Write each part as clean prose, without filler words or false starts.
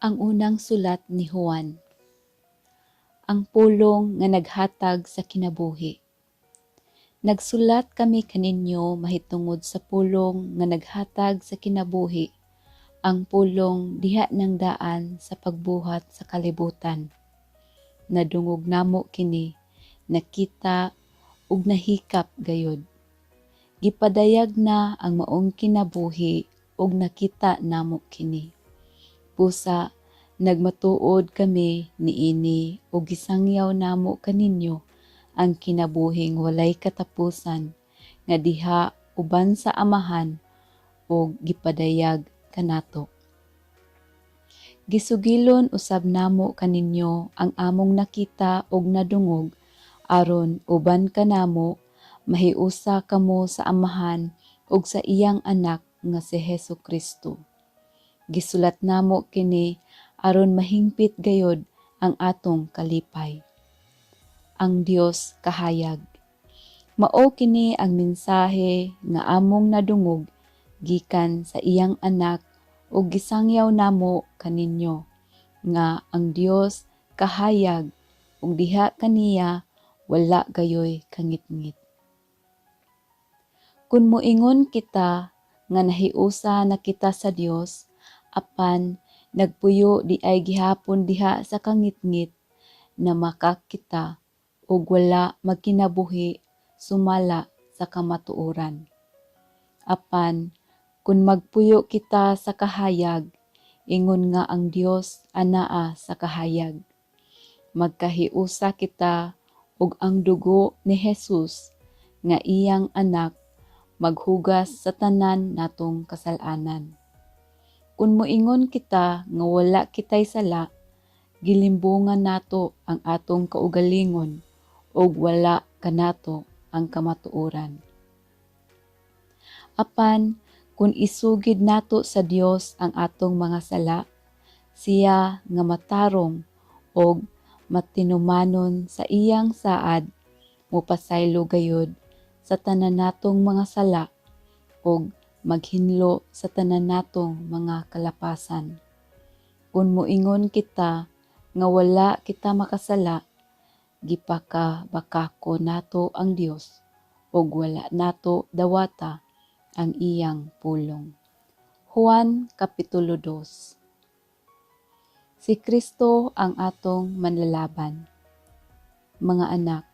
Ang unang sulat ni Juan. Ang pulong nga naghatag sa kinabuhi. Nagsulat kami kaninyo mahitungod sa pulong nga naghatag sa kinabuhi, ang pulong diha ng daan sa pagbuhat sa kalibutan. Nadungog namo kini, nakita ug nahikap gayod. Gipadayag na ang maong kinabuhi ug nakita namo kini. Pusa, nagmatuod kami niini ug gisangyaw namo kaninyo ang kinabuhing walay katapusan nga diha uban sa Amahan ug gipadayag kanato. Gisugilon usab namo kaninyo ang among nakita ug nadungog aron uban kanamo mahiusa kamo sa Amahan ug sa iyang anak nga si Hesukristo. Gisulat namo kini aron mahingpit gayod ang atong kalipay. Ang Dios kahayag. Mao kini ang mensahe nga among nadungog gikan sa iyang anak ug gisangyaw namo kaninyo nga ang Dios kahayag ug diha kaniya wala gayoy kangitngit. Kun moingon kita nga nahiusa na kita sa Dios, apan nagpuyo di ay gihapon diha sa kangitngit na makakita ug wala magkinabuhi sumala sa kamatuoran. Apan kung magpuyo kita sa kahayag, ingon nga ang Dios anaa sa kahayag. Magkahiusa kita ug ang dugo ni Jesus nga iyang anak maghugas sa tanan natong kasalanan. Kung moingon kita nga wala kitay sala, gilimbungan nato ang atong kaugalingon ug wala kanato ang kamatuoran. Apan kung isugid nato sa Dios ang atong mga sala, siya nga matarong ug matinumanon sa iyang saad mopasaylo gayud sa tanan natong mga sala ug maghinlo sa tanan natong mga kalapasan. Kung moingon kita nga wala kita makasala, gipakabakako nato ang Dios ug wala nato dawata ang iyang pulong. Juan Kapitulo 2. Si Kristo ang atong manlalaban. Mga anak,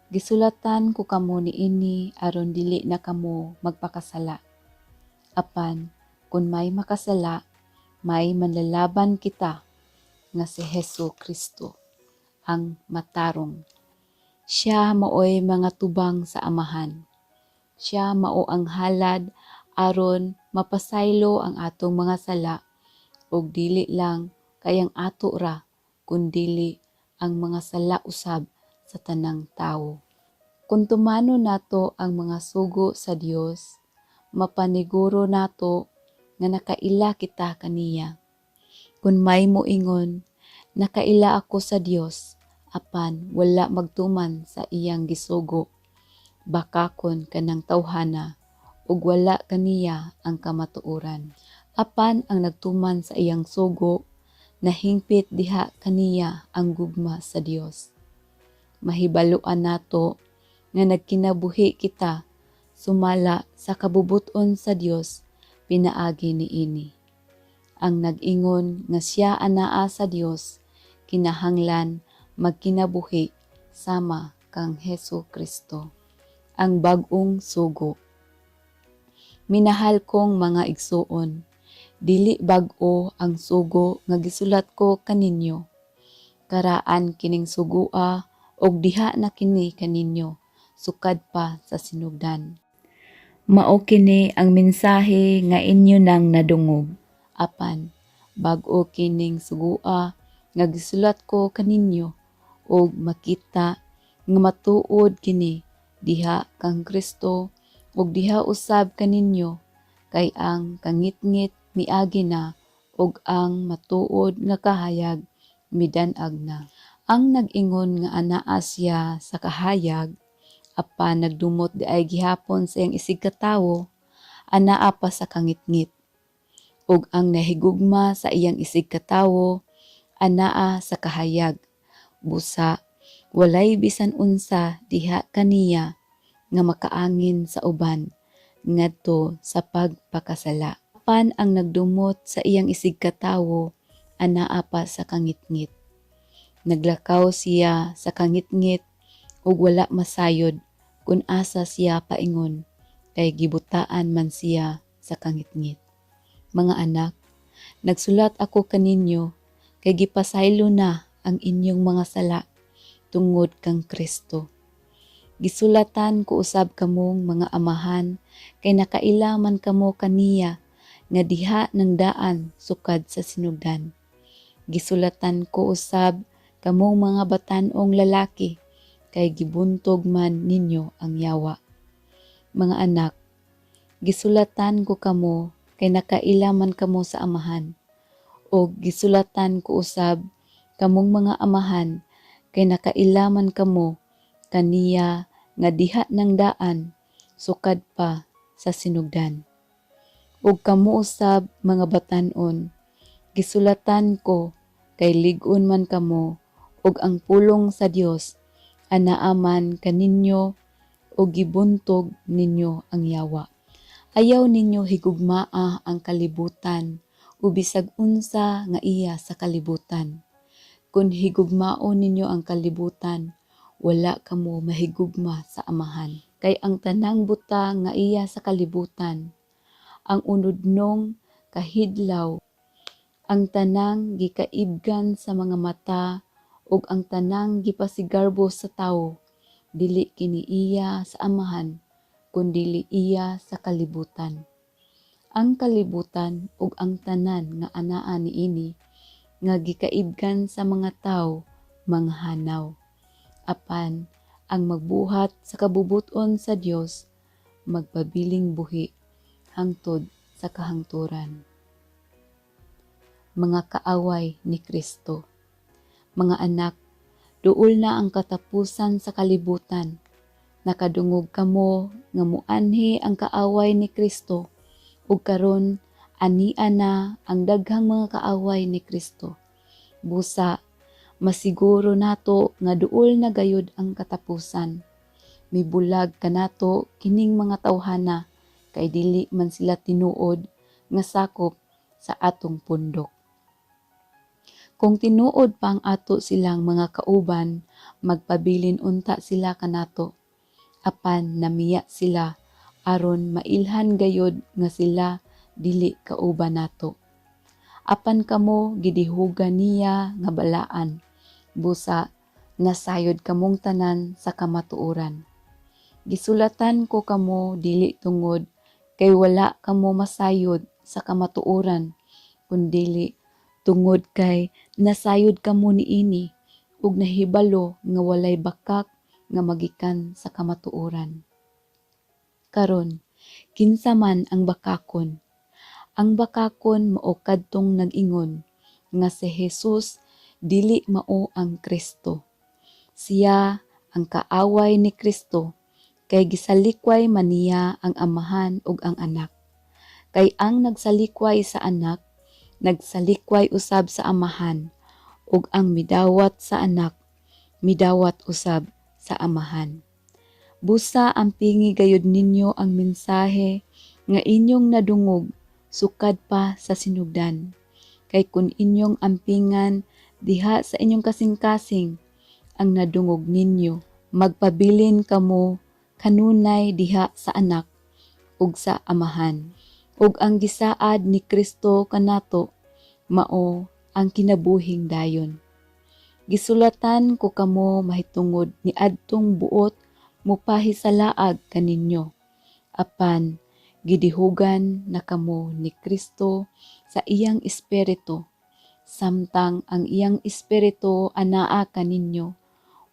gisulatan ko kamo niini aron dili na kamo magpakasala. Apan kun may makasala, may manlalaban kita nga si Hesukristo, ang matarong. Siya maoy mga tubang sa Amahan. Siya mao ang halad aron mapasaylo ang atong mga sala ug dili lang kayang ato ra kundili ang mga sala usab sa tanang tawo. Kung tumano nato ang mga sugo sa Dios, mapaniguro nato nga nakaila kita kaniya. Kung may moingon, nakaila ako sa Dios, apan wala magtuman sa iyang gisugo, bakakon kanang tawhana ug wala kaniya ang kamatuoran. Apan ang nagtuman sa iyang sugo, nahingpit diha kaniya ang gugma sa Dios. Mahibaluan nato nga nagkinabuhi kita sumala sa kabubuton sa Dios pinaagi niini. Ang nag-ingon nga siya anaa sa Dios kinahanglan magkinabuhi sama kang Hesukristo, ang bag-ong sugo. Minahal kong mga igsuon, dili bag-o ang sugo nga gisulat ko kaninyo. Karaan kining sugua og diha na kini kaninyo, sukad pa sa sinugdan. Mao kini ang mensahe nga inyo nang nadungog. Apan, bag-o kining sugua nga gisulat ko kaninyo og makita nga matuod kini diha kang Kristo ug diha usab kaninyo kay ang kangitngit miagi na ug ang matuod nga kahayag midan-ag na. Ang nag-ingon nga anaa siya sa kahayag, apan nagdumot di ay gihapon sa iyang isig katawo, anaa pa sa kangitngit. ug ang nahigugma sa iyang isig katawo anaa sa kahayag. Busa walay bisan unsa diha kaniya nga makaangin sa uban ngadto sa pagpakasala. Apan ang nagdumot sa iyang isig katawo anaa pa sa kangitngit. Naglakaw siya sa kangitngit ug wala masayod kun asa siya paingon kay gibutaan man siya sa kangitngit. Mga anak, nagsulat ako kaninyo kay gipasaylo na ang inyong mga sala tungod kang Kristo. Gisulatan ko usab kamong mga amahan kay nakaila man kamo kaniya nga diha ng daan sukad sa sinugdan. Gisulatan ko usab kamong mga batan-ong lalaki kay gibuntog man ninyo ang yawa. Mga anak, gisulatan ko kamo kay nakaila man kamo sa amahan. O gisulatan ko usab kamong mga amahan kay nakaila man kamo kaniya nga diha ng daan sukad pa sa sinugdan. Ug kamo usab mga batan-on, gisulatan ko kay lig-on man kamo ug ang pulong sa Dios anaa man kaninyo o gibuntog ninyo ang yawa. Ayaw ninyo higugmaa ang kalibutan o bisag unsa nga iya sa kalibutan. Kung higugmaon ninyo ang kalibutan, wala kamo mahigugma sa amahan. Kay ang tanang butang nga iya sa kalibutan, ang unudnong kahidlaw, ang tanang gikaibgan sa mga mata ug ang tanang gipasigarbo sa tawo, dili kini iya sa amahan, kundi iya sa kalibutan. Ang kalibutan ug ang tanan nga anaa niini nga gikaibgan sa mga tawo manghanaw. Apan ang magbuhat sa kabubuton sa Dios magpabiling buhi hangtod sa kahangturan. Mga kaaway ni Kristo. Mga anak, duol na ang katapusan sa kalibutan. Nakadungog kamo nga muanhi ang kaaway ni Kristo ug karon ania na ang daghang mga kaaway ni Kristo. Busa, masiguro nato nga duol na gayud ang katapusan. Mibulag kanato kining mga tawhana kay dili man sila tinuod nga sakop sa atong pundok. Kung tinuod pa ang ato silang mga kauban, magpabilin unta sila kanato. Apan namiya sila aron mailhan gayud nga sila dili kauban nato. Apan kamo gidihugan niya nga balaan. Busa nasayod kamong tanan sa kamatuoran. Gisulatan ko kamo dili tungod kay wala kamo masayod sa kamatuoran, kundili tungod kay nasayod kamo niini ug nahibalo nga walay bakak nga magikan sa kamatuoran. Karon, kinsa man ang bakakon? Ang bakakon mao kadtong nag-ingon nga si Jesus dili mao ang Kristo. Siya ang kaaway ni Kristo kay gisalikway man niya ang amahan ug ang anak. Kay ang nagsalikway sa anak, nagsalikway usab sa amahan, ug ang midawat sa anak, midawat usab sa amahan. Busa ampingi gayud ninyo ang mensahe nga inyong nadungog sukad pa sa sinugdan. Kay kun inyong ampingan diha sa inyong kasing-kasing ang nadungog ninyo, magpabilin kamo kanunay diha sa anak ug sa amahan. Ug ang gisaad ni Kristo kanato mao ang kinabuhing dayon. Gisulatan ko kamo mahitungod ni adtong buot mupahisalaag kaninyo. Apan gidihugan na kamo ni Kristo sa iyang espiritu. Samtang ang iyang espiritu anaa kaninyo,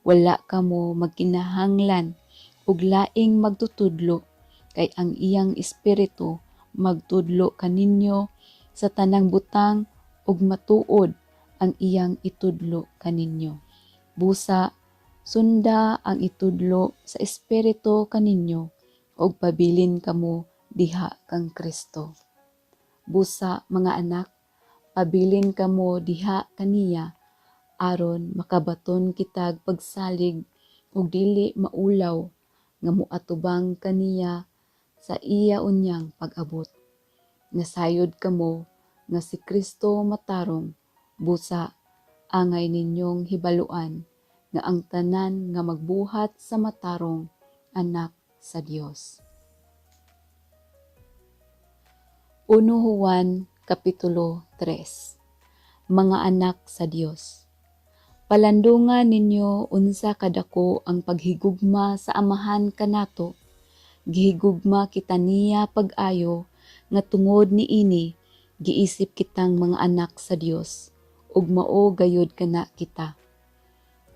wala kamo magkinahanglan ug laing magtutudlo kay ang iyang espiritu magtudlo kaninyo sa tanang butang ug matuod ang iyang itudlo kaninyo. Busa, sunda ang itudlo sa espiritu kaninyo ug pabilin kamo diha kang Kristo. Busa mga anak, pabilin kamo diha kaniya aron makabaton kitag pagsalig ug dili maulaw nga moatubang kaniya sa iya unyang pag-abot. Nasayod kamo nga si Kristo matarong, busa angay ninyong hibaluan nga ang tanan nga magbuhat sa matarong anak sa Dios. 1 Juan Kapitulo 3. Mga anak sa Dios, palandungan ninyo unsa kadako ang paghigugma sa amahan kanato. Gihigugma kita niya pag-ayo nga tungod niini giisip kitang mga anak sa Dios ug mao gayud kana kita.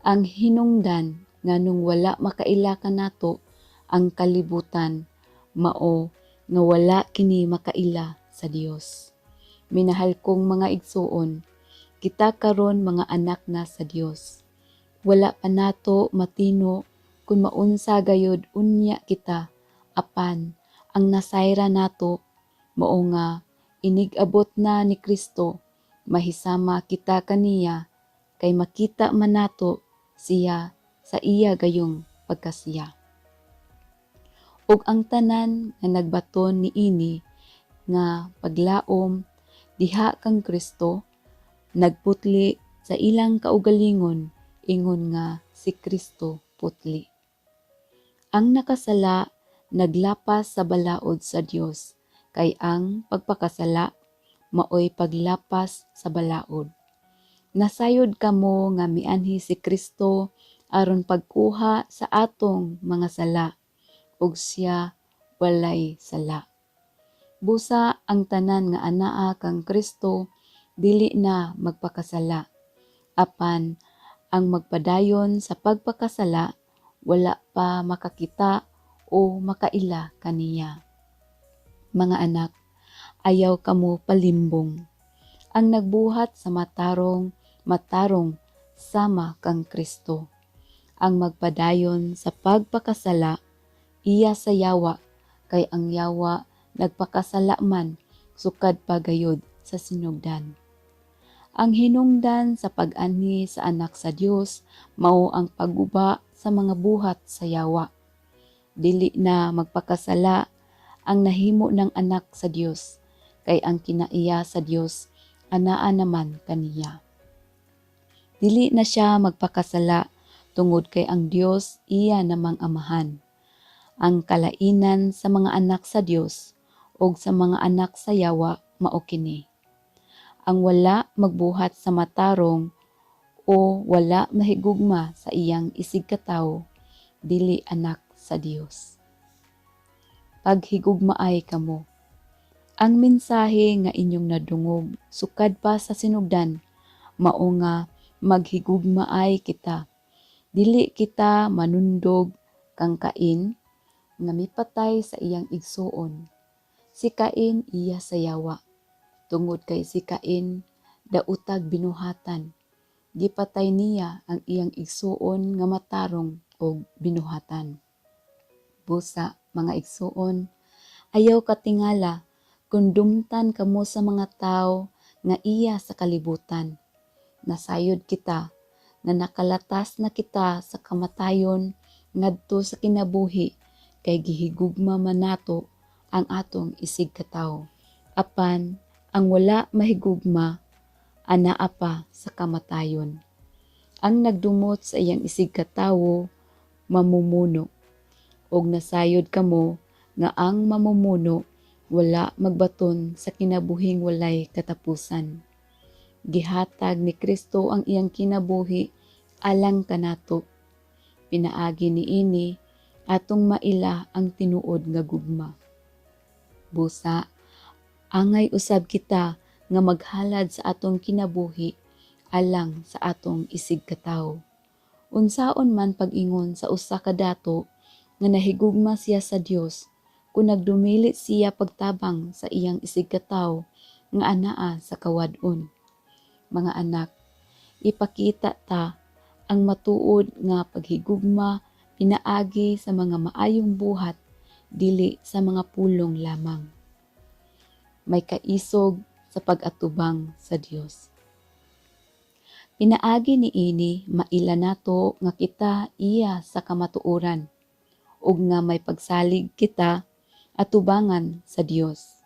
Ang hinungdan nganong wala makaila kanato ang kalibutan mao nga wala kini makaila sa Dios. Minahal kong mga igsuon, kita karon mga anak na sa Dios. Wala pa nato matino kung maunsa gayud unya kita, apan ang nasayra nato mao nga inigabot na ni Kristo, mahisama kita kaniya kay makita man nato siya sa iya gayong pagkasiya. Ug ang tanan nga nagbaton niini nga paglaom diha kang Kristo, nagputli sa ilang kaugalingon ingon nga si Kristo putli. Ang nakasala naglapas sa balaod sa Dios, kay ang pagpakasala maoy paglapas sa balaod. Nasayod kamo nga mianhi si Kristo aron pagkuha sa atong mga sala, ug siya walay sala. Busa ang tanan nga anaa kang Kristo dili na magpakasala, apan ang magpadayon sa pagpakasala wala pa makakita o makaila kaniya. Mga anak, ayaw kamo palimbong. Ang nagbuhat sa matarong sama kang Kristo. Ang magpadayon sa pagpakasala iya sa yawa, kay ang yawa nagpakasala man sukad pagayod sa sinugdan. Ang hinungdan sa pag-anhi sa anak sa Dios mao ang pagguba sa mga buhat sa yawa. Dili na magpakasala ang nahimo ng anak sa Dios, kay ang kinaiya sa Dios anaa naman kaniya. Dili na siya magpakasala tungod kay ang Dios iya namang amahan. Ang kalainan sa mga anak sa Dios ug sa mga anak sa yawa mao kini: ang wala magbuhat sa matarong o wala mahigugma sa iyang isig katawo, dili anak sa Dios. Paghigugmaay kamo. Ang mensahe nga inyong nadungog sukad pa sa sinugdan mao nga maghigugmaay kita. Dili kita manundog kang Cain nga mipatay sa iyang igsuon. Si Cain iya sa yawa, tungod kay si Cain dautag binuhatan. Gipatay niya ang iyang igsuon nga matarong og binuhatan. Busa mga igsuon, ayaw katingala kung dumtan kamo sa mga tao nga iya sa kalibutan. Nasayod kita nga nakalatas na kita sa kamatayon ngadto sa kinabuhi, kay gihigugma man nato ang atong isig katawo. Apan ang wala mahigugma anaa pa sa kamatayon. Ang nagdumot sa iyang isig katawo mamumuno, og nasayod kamo nga ang mamumuno wala magbaton sa kinabuhing walay katapusan. Gihatag ni Kristo ang iyang kinabuhi alang kanato. Pinaagi niini atong maila ang tinuod nga gugma. Busa, angay usab kita nga maghalad sa atong kinabuhi alang sa atong isig katawo. Unsaon man pag-ingon sa usa ka dato nga nahigugma siya sa Dios kung nagdumili siya pagtabang sa iyang isig katawo nga anaa sa kawad-on. Mga anak, ipakita ta ang matuod nga paghigugma pinaagi sa mga maayong buhat, dili sa mga pulong lamang. may kaisog sa pag-atubang sa Dios. Pinaagi ni ini maila nato nga kita iya sa kamatuoran ug nga may pagsalig kita atubangan sa Dios.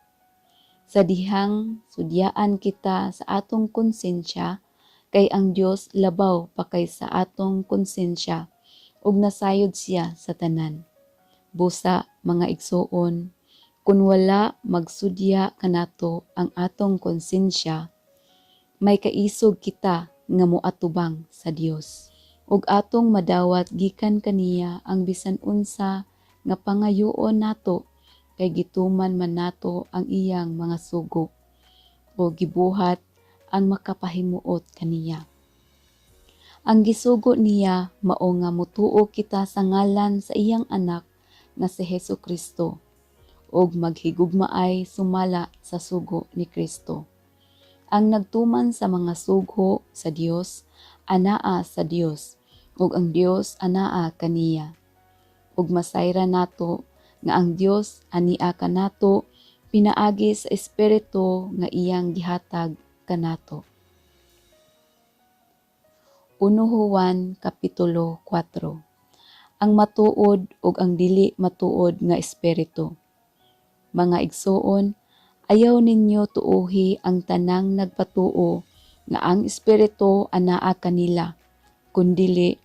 Sa dihang sudyaan kita sa atong konsensya kay ang Dios labaw pa kay sa atong konsensya ug nasayod siya sa tanan. Busa mga igsoon, kun wala magsudya kanato ang atong konsensya, may kaisog kita nga moatubang sa Dios. Ug atong madawat gikan kaniya ang bisan unsa nga pangayoon nato kay gituman man nato ang iyang mga sugo o gibuhat ang makapahimuot kaniya. Ang gisugo niya mao nga mutuo kita sa ngalan sa iyang anak nga si Hesukristo ug maghigugmaay sumala sa sugo ni Kristo. Ang nagtuman sa mga sugo sa Dios, anaa sa Dios, ug ang Dios anaa kaniya. Ug masayra nato nga ang Dios ania kanato pinaagi sa espiritu nga iyang gihatag kanato. 1 Juan Kapitulo 4. Ang matuod ug ang dili matuod nga espiritu. Mga igsoon, ayaw ninyo tuohi ang tanang nagpatuo nga ang espiritu anaa kanila, kundili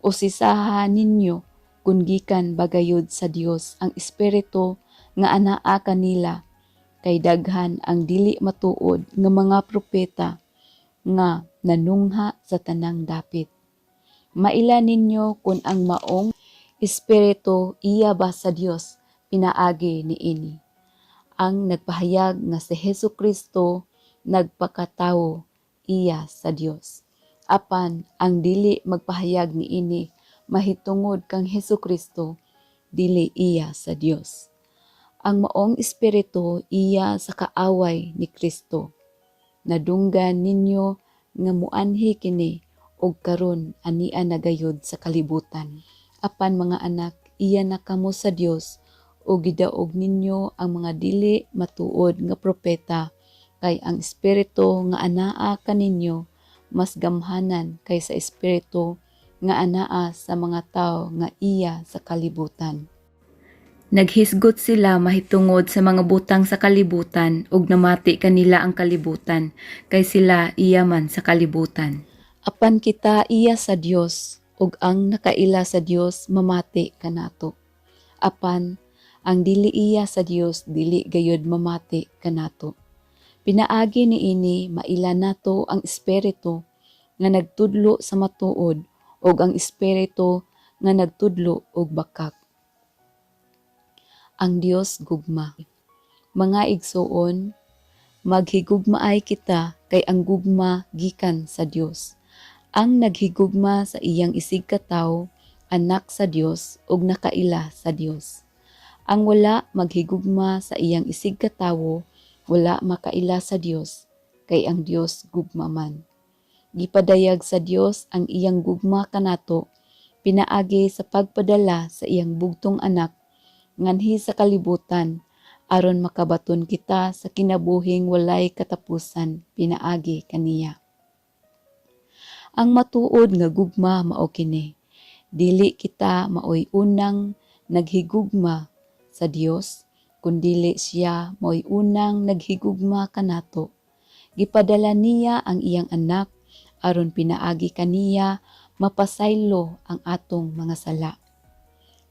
usisaha ninyo kung gikan bagayod sa Dios ang espiritu nga anaa kanila, kay daghan ang dili matuod nga mga propeta nga nanungha sa tanang dapit. Maila ninyo kung ang maong espiritu iya ba sa Dios pinaagi ni ini. Ang nagpahayag nga si Hesukristo nagpakatawo iya sa Dios. Apan ang dili magpahayag ni ini mahitungod kang Hesukristo dili iya sa Dios. Ang maong espiritu iya sa kaaway ni Kristo. Nadunggan ninyo nga muanhi kini og karon ania nagayod sa kalibutan. Apan mga anak, iya na kamo sa Dios o gidaog ninyo ang mga dili matuod nga propeta kay ang espiritu nga anaa kaninyo mas gamhanan kaysa espiritu nga anaa sa mga tao nga iya sa kalibutan. Naghisgot sila mahitungod sa mga butang sa kalibutan ug namati kanila ang kalibutan kay sila iya man sa kalibutan. Apan kita iya sa Dios ug ang nakaila sa Dios mamati kanato. Apan ang dili iya sa Dios dili gayud mamati kanato. Pinaagi ni ini maila nato ang espiritu nga nagtudlo sa matuod ug ang espiritu nga nagtudlo og bakak. Ang Dios gugma. Mga igsoon, maghigugmaay kita kay ang gugma gikan sa Dios. Ang naghigugma sa iyang isig katawo, anak sa Dios ug nakaila sa Dios. Ang wala maghigugma sa iyang isig katawo, wala makaila sa Dios, kay ang Dios gugma man. Gipadayag sa Dios ang iyang gugma kanato, pinaagi sa pagpadala sa iyang bugtong anak, nganhi sa kalibutan, aron makabaton kita sa kinabuhing walay katapusan, pinaagi kaniya. Ang matuod nga gugma mao kini, dili kita maoy unang naghigugma sa Dios, kundili siya maoy unang naghigugma kanato. Gipadala niya ang iyang anak aron pinaagi kaniya mapasaylo ang atong mga sala.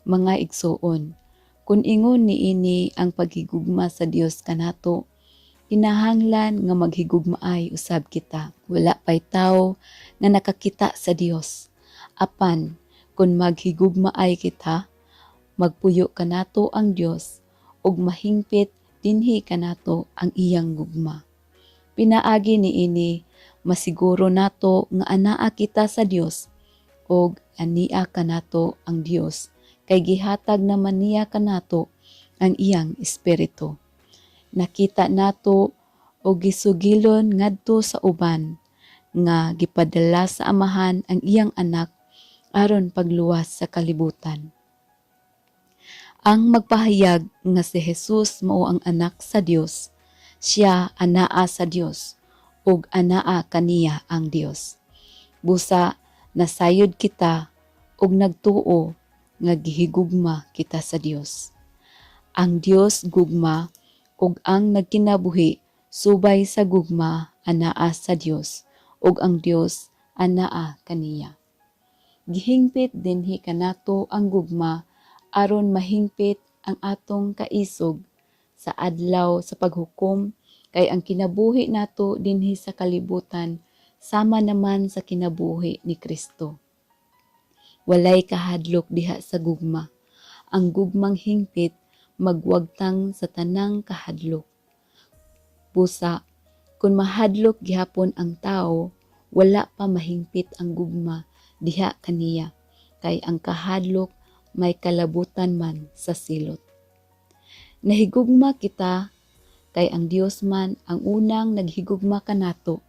Mga igsoon, kun ingon ni ini ang paghigugma sa Dios kanato, kinahanglan nga maghigugmaay usab kita. Wala pay tawo nga nakakita sa Dios. Apan kun maghigugmaay kita, magpuyo kanato ang Dios ug mahingpit dinhi kanato ang iyang gugma. Pinaagi ni ini masiguro nato nga anaa kita sa Dios ug ania kanato ang Dios kay gihatag naman niya kanato ang iyang espiritu. Nakita nato o gisugilon ngadto sa uban nga gipadala sa amahan ang iyang anak aron pagluwas sa kalibutan. Ang magpahayag nga si Jesus mao ang anak sa Dios, siya anaa sa Dios ug anaa kaniya ang Dios. Busa nasayod kita ug nagtuo nga gihigugma kita sa Dios. Ang Dios gugma ug ang nagkinabuhi subay sa gugma anaa sa Dios ug ang Dios anaa kaniya. Gihingpit dinhi kanato ang gugma aron mahingpit ang atong kaisog sa adlaw sa paghukom kay ang kinabuhi nato dinhi sa kalibutan sama naman sa kinabuhi ni Kristo. Walay kahadlok diha sa gugma. Ang gugmang hingpit magwagtang sa tanang kahadlok. Busa, kung mahadlok gihapon ang tao, wala pa mahingpit ang gugma diha kaniya, kay ang kahadlok may kalabutan man sa silot. Nahigugma kita, kay ang Dios man ang unang naghigugma kanato.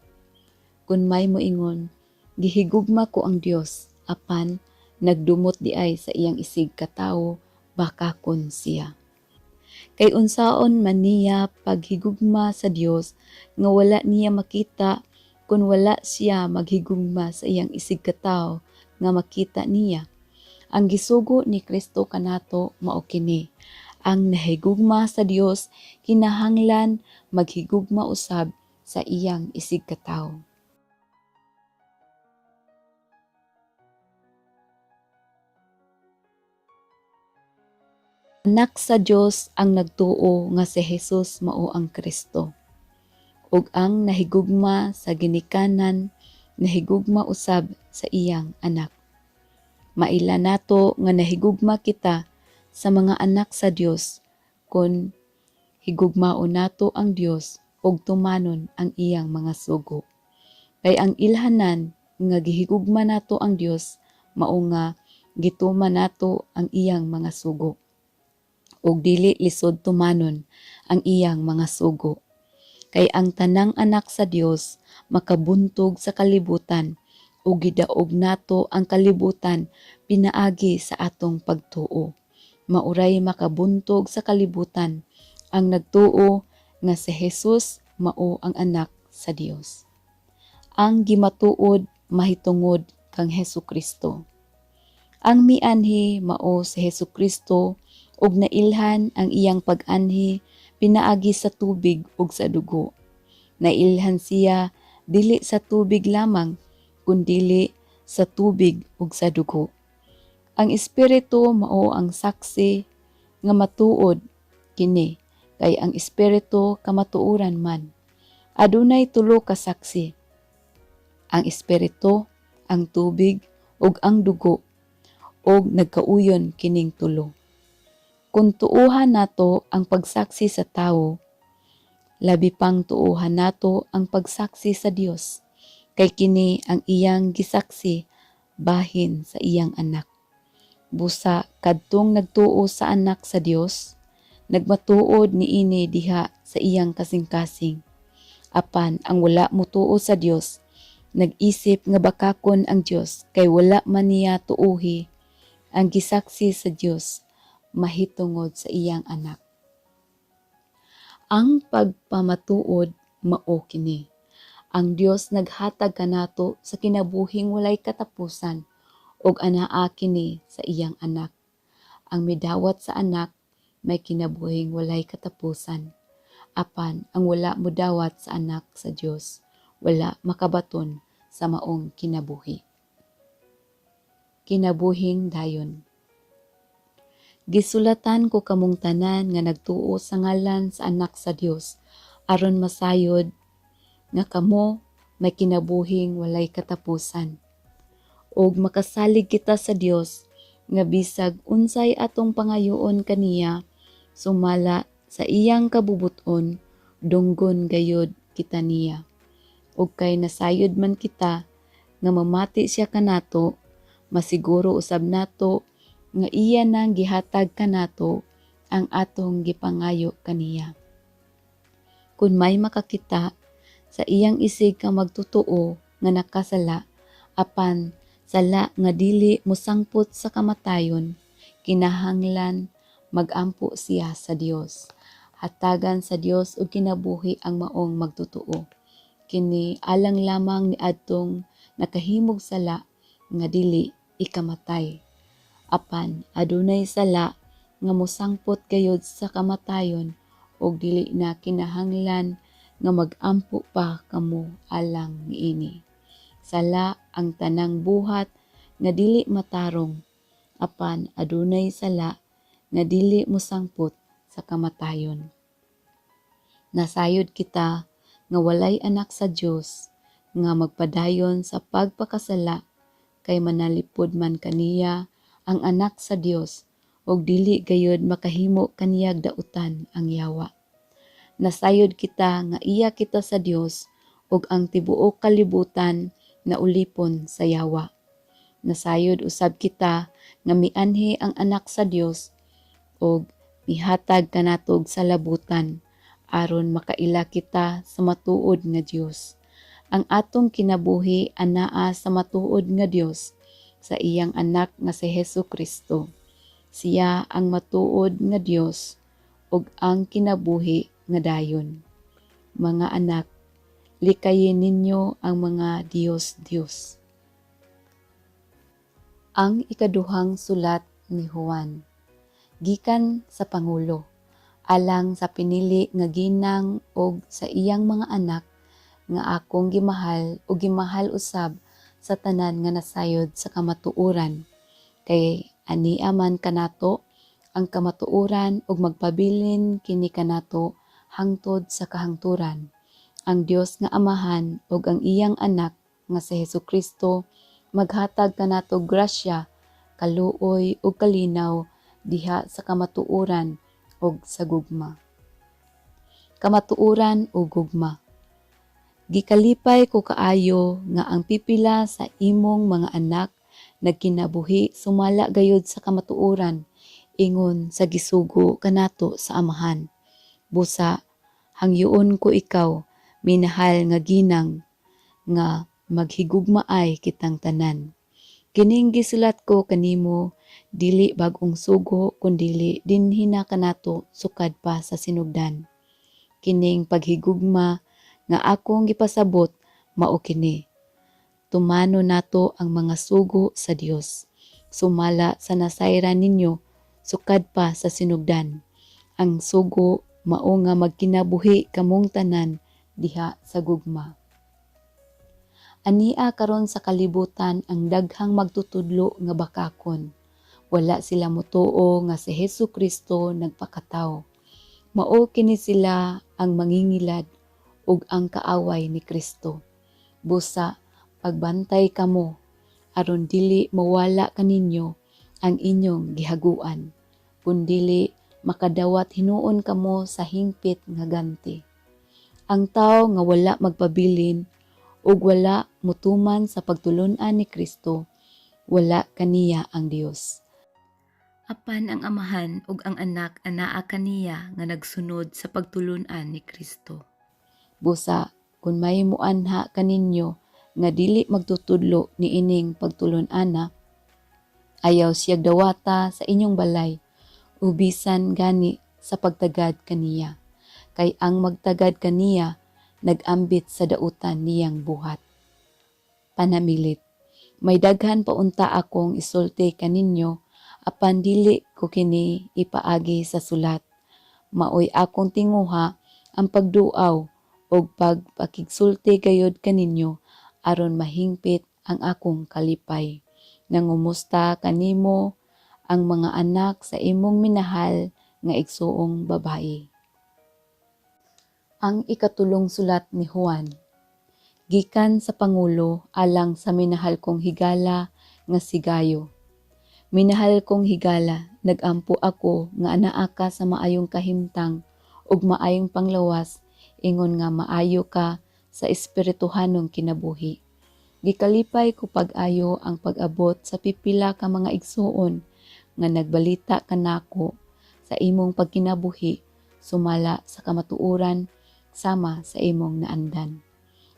Kung may moingon, gihigugma ko ang Dios, apan nagdumot di ay sa iyang isig katawo, baka kon siya. Kay unsaon man niya paghigugma sa Dios, nga wala niya makita, kung wala siya maghigugma sa iyang isig katawo, nga makita niya. Ang gisugo ni Kristo kanato mao kini. Ang nahigugma sa Dios kinahanglan maghigugma usab sa iyang isig katawo. Anak sa Dios ang nagtuo nga si Jesus mao ang Kristo. Ug ang nahigugma sa ginikanan nahigugma usab sa iyang anak. Maila nato nga nahigugma kita sa mga anak sa Dios kun higugmao nato ang Dios ug tumanon ang iyang mga sugo. Kay ang ilhanan nga gihigugma nato ang Dios mao nga gituman nato ang iyang mga sugo. Ug dili lisod tumanon ang iyang mga sugo. Kay ang tanang anak sa Dios makabuntog sa kalibutan ug gidaog nato ang kalibutan pinaagi sa atong pagtuo. Mauray makabuntog sa kalibutan ang nagtuo nga si Jesus mao ang anak sa Dios. Ang gimatuod mahitungod kang Hesukristo. Ang mianhi mao si Hesukristo ug nailhan ang iyang pag-anhi pinaagi sa tubig ug sa dugo. Nailhan siya dili sa tubig lamang kundili sa tubig ug sa dugo. Ang Espiritu mao ang saksi nga matuod kini, kay ang Espiritu kamatuoran man. Adunay tulo ka saksi: ang Espiritu, ang tubig ug ang dugo, ug nagkauyon kining tulo. Kung tuuhan nato ang pagsaksi sa tawo, labi pang tuuhan nato ang pagsaksi sa Dios, kay kini ang iyang gisaksi bahin sa iyang anak. Busa kadtong nagtuo sa anak sa Dios, nagmatuod niini diha sa iyang kasing-kasing. Apan ang wala motuo sa Dios, nag-isip nga bakakon ang Dios kay wala man niya tuuhi ang gisaksi sa Dios mahitungod sa iyang anak. Ang pagpamatuod mao kini. Ang Dios naghatag kanato sa kinabuhing walay katapusan ug anaa kini sa iyang anak. Ang midawat sa anak may kinabuhing walay katapusan. Apan ang wala modawat sa anak sa Dios wala makabaton sa maong kinabuhi. Kinabuhing dayon. Gisulatan ko kamong tanan nga nagtuo sa ngalan sa anak sa Dios aron masayod nga kamo may kinabuhing walay katapusan. Og makasalig kita sa Dios nga bisag unsay atong pangayoon kaniya sumala sa iyang kabubuton dunggon gayod kita niya. Og kay nasayod man kita nga mamati siya kanato, masiguro usab nato nga iya nang gihatag kanato ang atong gipangayo kaniya. Kung may makakita sa iyang isig ka magtutuo nga nakasala, apan sala nga dili mosangpot sa kamatayon, kinahanglan magampo siya sa Dios. hatagan sa Dios ug kinabuhi ang maong magtutuo. Kini alang lamang ni adtong nakahimog sala nga dili ikamatay. Apan adunay sala nga mosangpot gayud sa kamatayon ug dili na kinahanglan nga mag-ampo pa kamo alang niini. Sala ang tanang buhat nga dili matarong, apan adunay sala nga dili mosangpot sa kamatayon. Nasayod kita nga walay anak sa Dios nga magpadayon sa pagpakasala kay manalipod man kaniya ang anak sa Dios ug dili gayud makahimo kaniyag dautan ang yawa. Nasayod kita nga iya kita sa Dios ug ang tibuok kalibutan na ulipon sa yawa. Nasayod usab kita nga mianhi ang anak sa Dios ug mihatag kanatog sa labutan aron makaila kita sa matuod nga Dios. Ang atong kinabuhi anaa sa matuod nga Dios sa iyang anak nga si Hesukristo. Siya ang matuod nga Dios ug ang kinabuhi nga dayon. Mga anak, likayin ninyo ang mga Diyos-Diyos. Ang ikaduhang sulat ni Juan. Gikan sa Pangulo, alang sa pinili nga ginang og sa iyang mga anak nga akong gimahal o gimahal usab sa tanan nga nasayod sa kamatuoran. Kay ania man kanato ang kamatuoran ug magpabilin kini kanato hangtod sa kahangturan. Ang Dios nga Amahan ug ang iyang anak nga si Hesukristo maghatag kanato grasya, kaluoy ug kalinaw diha sa kamatuoran ug sa gugma. Kamatuoran ug gugma. Gikalipay ko kaayo nga ang pipila sa imong mga anak nagkinabuhi sumala gayud sa kamatuoran ingon sa gisugo kanato sa amahan. Busa, hangyoon ko ikaw, minahal nga ginang, nga maghigugmaay kitang tanan. Kining gisulat ko kanimo, dili bagong sugo kundili dinhi na kanato sukad pa sa sinugdan. Kining paghigugma nga akong gipasabot mao kini. Tumano nato ang mga sugo sa Dios. Sumala sa nasayran ninyo sukad pa sa sinugdan. Ang sugo mao nga magkinabuhi kamong tanan diha sa gugma. Ania karon sa kalibutan ang daghang magtutudlo nga bakakon. Wala sila motuo nga si Hesukristo nagpakatao. Mao kini sila ang mangingilad ug ang kaaway ni Kristo. Busa, pagbantay kamo aron dili mawala kaninyo ang inyong gihaguan, kundili makadawat hinuon kamo sa hingpit nga ganti. Ang tao nga wala magpabilin ug wala mutuman sa pagtulon-an ni Kristo, wala kaniya ang Dios. Apan ang amahan ug ang anak anaa kaniya nga nagsunod sa pagtulon-an ni Kristo. Busa, kung may muanha kaninyo nga dili magtutudlo ni ining pagtulon-ana, ayaw siyag dawata sa inyong balay, ubisan gani sa pagtagad kaniya. Kay ang magtagad kaniya, nagambit sa dautan niyang buhat. Panamilit, may daghan paunta akong isulti kaninyo, apan dili ko kini ipaagi sa sulat. Maoy akong tinguha ang pagduaw o pagpakigsulti gayod kaninyo aron mahingpit ang akong kalipay. Nangumusta kanimo ang mga anak sa imong minahal nga igsuong babae. Ang ikatulong sulat ni Juan. Gikan sa Pangulo alang sa minahal kong higala nga si Gayo. Minahal kong higala, nagampo ako nga anaa ka sa maayong kahimtang ug maayong panglawas, ingon nga maayo ka sa espirituhanong kinabuhi. Gikalipay ko pag-ayo ang pag-abot sa pipila ka mga igsuon nga nagbalita kanako sa imong pagkinabuhi sumala sa kamatuoran sama sa imong naandan.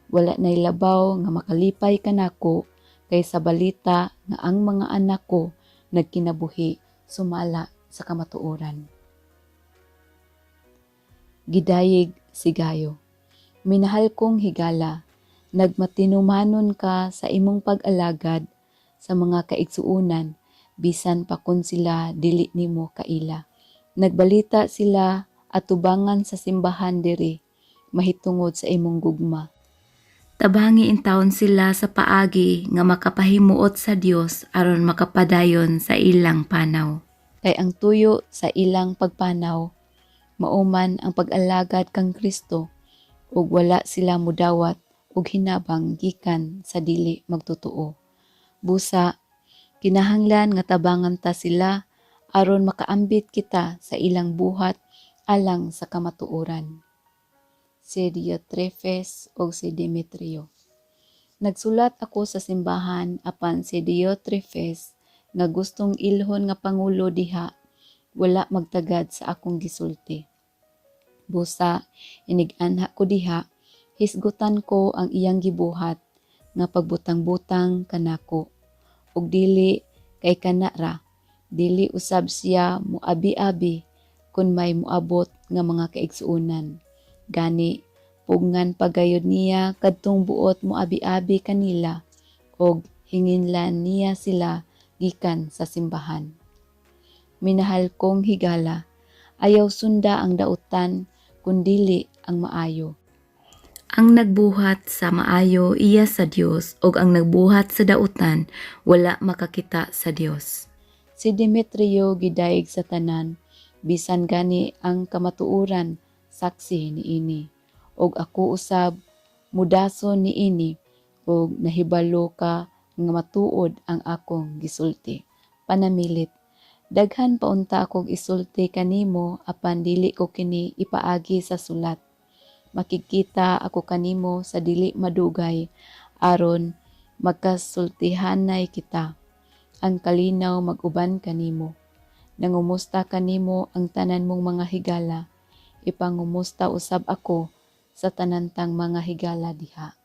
Wala nay labaw nga makalipay kanako kay sa balita nga ang mga anak ko nagkinabuhi sumala sa kamatuoran. gidayeg sigayo. Minahal kong higala, nagmatinumanon ka sa imong pag-alagad sa mga kaigsuunan, bisan pa kun sila dili nimo kaila. Nagbalita sila atubangan sa simbahan diri, mahitungod sa imong gugma. Tabangi in taon sila sa paagi nga makapahimuot sa Dios aron makapadayon sa ilang panaw. Kay ang tuyo sa ilang pagpanaw, mauman ang pag-alagad kang Kristo, ug wala sila mudawat og hinabang gikan sa dili magtotoo. Busa, kinahanglan nga tabangan ta sila aron makaambit kita sa ilang buhat alang sa kamatuoran. Si Diotrephes o si Demetrio. Nagsulat ako sa simbahan apan si Diotrephes nga gustong ilhon nga pangulo diha, wala magtagad sa akong gisulti. Busa, inig-anha ko diha, hisgutan ko ang iyang gibuhat nga pagbutang-butang kanako. Ug dili kay kanara, dili usab siya muabi-abi kun may muabot nga mga kaigsuunan. Gani, pugngan pagayod niya kadtong buot muabi-abi kanila og hinginlan niya sila gikan sa simbahan. Minahal kong higala, ayaw sunda ang dautan kundili ang maayo. Ang nagbuhat sa maayo iya sa Dios ug ang nagbuhat sa dautan wala makakita sa Dios. Si Demetrio gidayeg sa tanan, bisan gani ang kamatuoran saksi niini. Og ako usab mudason niini og nahibalo ka nga matuod ang akong gisulti. Panamilit, daghan paunta akong isulti kanimo apan dili ko kini ipaagi sa sulat. Makikita ako kanimo sa dili madugay aron magkasultihanay kita. Ang kalinaw mag-uban kanimo. Nangumusta kanimo ang tanan mong mga higala. Ipangumusta usab ako sa tanantang mga higala diha.